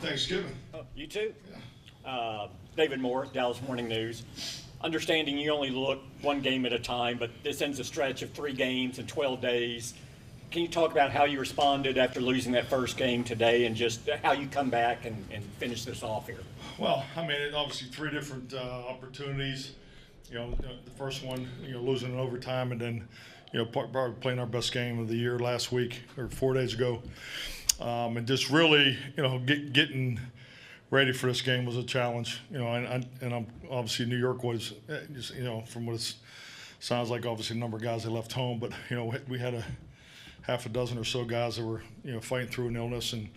Thanksgiving. Oh, you too? Yeah. David Moore, Dallas Morning News. Understanding you only look one game at a time, but this ends a stretch of 3 games in 12 days. Can you talk about how you responded after losing that first game today and just how you come back and finish this off here? Well, I mean, obviously 3 different opportunities. The first one, losing in overtime, and then, probably playing our best game of the year last week or 4 days ago. And just really, getting ready for this game was a challenge. And I'm obviously New York was, just, from what it sounds like, obviously a number of guys that left home, but we had a half a dozen or so guys that were fighting through an illness, and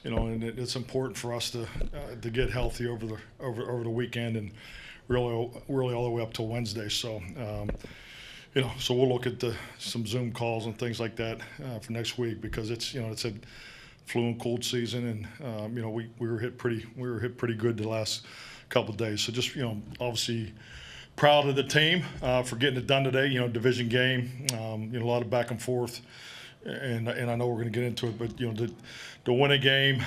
and it's important for us to get healthy over the weekend and really all the way up till Wednesday. So. So we'll look at some Zoom calls and things like that for next week, because it's a flu and cold season, and we were hit pretty good the last couple of days. So just obviously proud of the team for getting it done today. Division game, a lot of back and forth, and I know we're going to get into it, but to win a game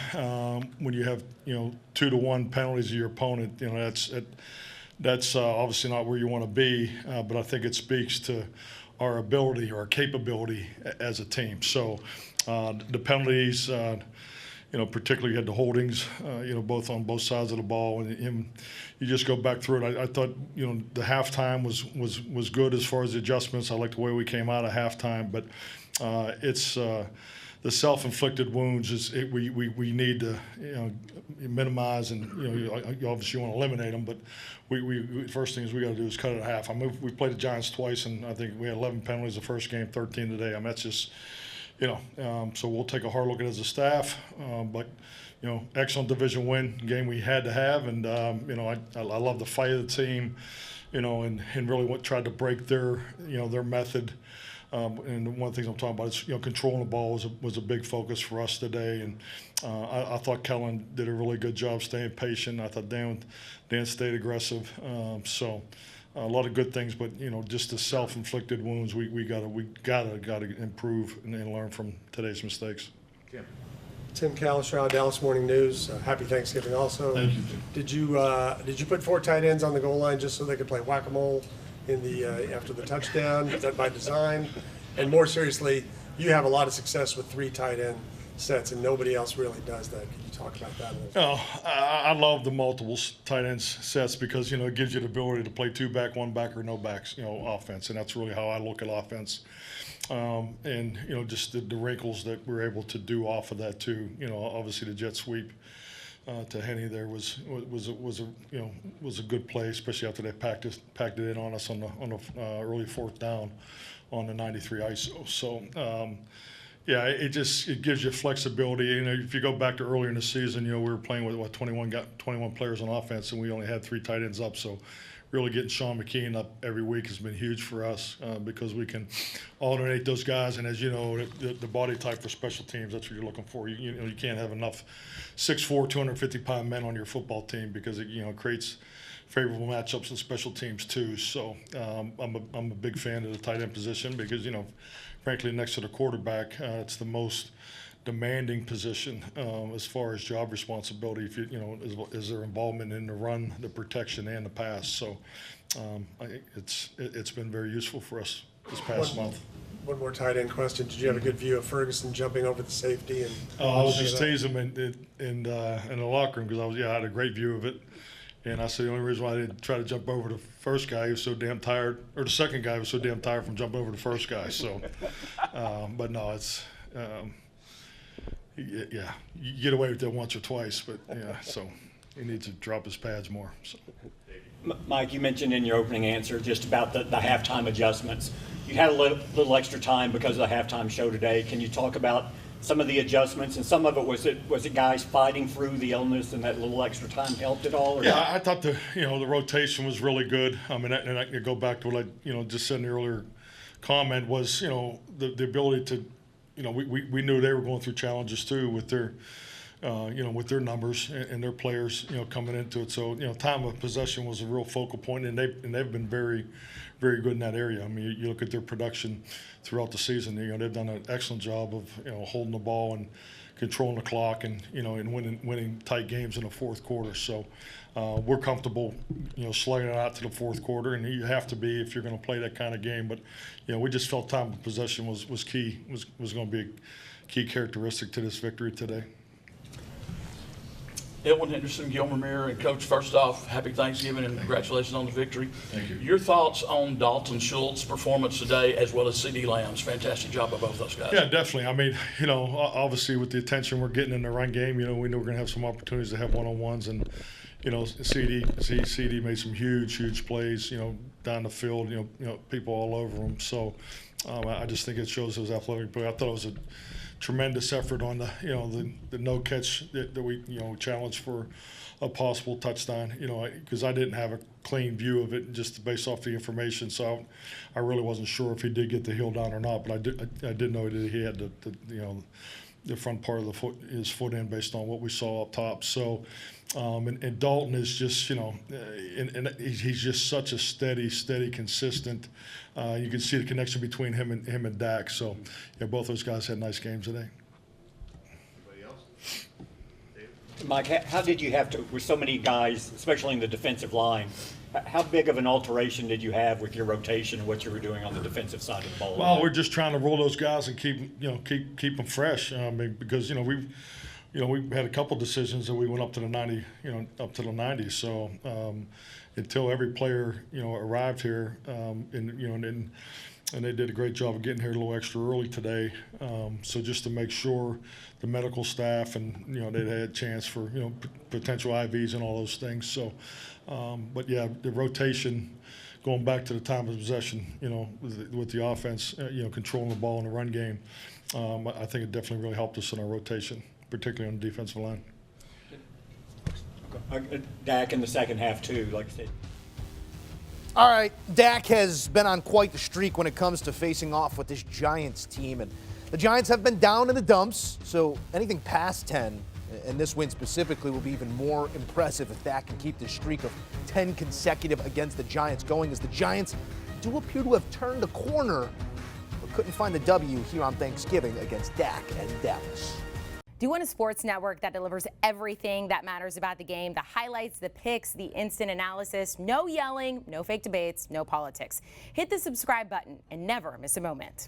when you have 2-1 penalties of your opponent, that's obviously not where you want to be, but I think it speaks to our ability or our capability as a team. So the penalties, particularly you had the holdings, both on both sides of the ball, and you just go back through it. I thought, the halftime was good as far as the adjustments. I liked the way we came out of halftime, but it's the self-inflicted wounds we need to minimize, and you obviously want to eliminate them, but we first thing we got to do is cut it in half. I mean, we played the Giants twice, and I think we had 11 penalties the first game, 13 today. I mean, that's just so we'll take a hard look at it as a staff, but excellent division win, game we had to have, and I love the fight of the team, and really tried to break their method. And one of the things I'm talking about is controlling the ball was a big focus for us today, and I thought Kellen did a really good job staying patient. I thought Dan stayed aggressive, so a lot of good things, but just the self-inflicted wounds we gotta improve and learn from today's mistakes. Jim. Tim Kalishaw, Dallas Morning News. Happy Thanksgiving also. Thank you. Did you put 4 tight ends on the goal line just so they could play whack-a-mole in the after the touchdown? Is that by design? And more seriously, you have a lot of success with 3 tight end sets, and nobody else really does that. Can you talk about that? I love the multiple tight end sets because it gives you the ability to play 2 back, 1 back, or no backs, offense, and that's really how I look at offense. And just the wrinkles that we're able to do off of that too. Obviously the jet sweep to Henny there was a good play, especially after they packed it in on us on the early 4th down on the 93 ISO. So yeah, it gives you flexibility. If you go back to earlier in the season, we were playing with 21 players on offense, and we only had 3 tight ends up. So really getting Sean McKeon up every week has been huge for us because we can alternate those guys. And as you know, the body type for special teams, that's what you're looking for. You can't have enough 6'4", 250-pound men on your football team because it creates favorable matchups in special teams too. So I'm a big fan of the tight end position because frankly, next to the quarterback, it's the most demanding position as far as job responsibility. If is their involvement in the run, the protection, and the pass. So it's been very useful for us this past month. One more tight end question. Did you have a good view of Ferguson jumping over the safety? And I was just teasing him in the locker room because I had a great view of it. And I said the only reason why I didn't try to jump over the first guy, he was so damn tired, or the second guy was so damn tired from jumping over the first guy. So, but no, it's yeah, you get away with that once or twice, but yeah, so he needs to drop his pads more. So. Mike, you mentioned in your opening answer just about the halftime adjustments. You had a little extra time because of the halftime show today. Can you talk about some of the adjustments, and some of it was it guys fighting through the illness, and that little extra time helped at all? Or yeah, not? I thought the rotation was really good. I mean, and I can go back to what I just said in the earlier comment was the ability to we knew they were going through challenges too with their with their numbers and their players coming into it. So time of possession was a real focal point, and they've been very, very good in that area. I mean, you look at their production throughout the season. They've done an excellent job of holding the ball and controlling the clock and and winning tight games in the fourth quarter. So we're comfortable, slugging it out to the fourth quarter, and you have to be if you're going to play that kind of game. But we just felt time of possession was key, was going to be a key characteristic to this victory today. Edwin Henderson, Gilmer Mirror, and Coach, first off, happy Thanksgiving and congratulations on the victory. Thank you. Your thoughts on Dalton Schultz's performance today, as well as C.D. Lamb's? Fantastic job by both those guys. Yeah, definitely. I mean, obviously with the attention we're getting in the run game, we know we're going to have some opportunities to have one-on-ones, and CD made some huge plays, down the field, people all over him. So I just think it shows his athletic play. I thought it was a tremendous effort on the no catch that we challenged for a possible touchdown, because I didn't have a clean view of it just based off the information, so I really wasn't sure if he did get the heel down or not, but I did know that he had the front part of his foot in based on what we saw up top. So and Dalton is just and he's just such a steady consistent. You can see the connection between him and Dak. So both those guys had nice games today. Anybody else? Dave? Mike, how did you have to, with so many guys, especially in the defensive line, how big of an alteration did you have with your rotation and what you were doing on the defensive side of the ball? Well, we're just trying to roll those guys and keep them fresh. Because we had a couple decisions that we went up to the 90, up to the 90s. So until every player arrived here, and they did a great job of getting here a little extra early today. So just to make sure the medical staff and they had a chance for potential IVs and all those things. So, but yeah, the rotation. Going back to the time of possession, with the offense, controlling the ball in the run game, I think it definitely really helped us in our rotation, particularly on the defensive line. Dak in the second half too, like I said. All right, Dak has been on quite the streak when it comes to facing off with this Giants team, and the Giants have been down in the dumps, so anything past 10, and this win specifically, will be even more impressive if Dak can keep this streak of 10 consecutive against the Giants going, as the Giants do appear to have turned a corner, but couldn't find the W here on Thanksgiving against Dak and Dallas. Do you want a sports network that delivers everything that matters about the game? The highlights, the picks, the instant analysis, no yelling, no fake debates, no politics. Hit the subscribe button and never miss a moment.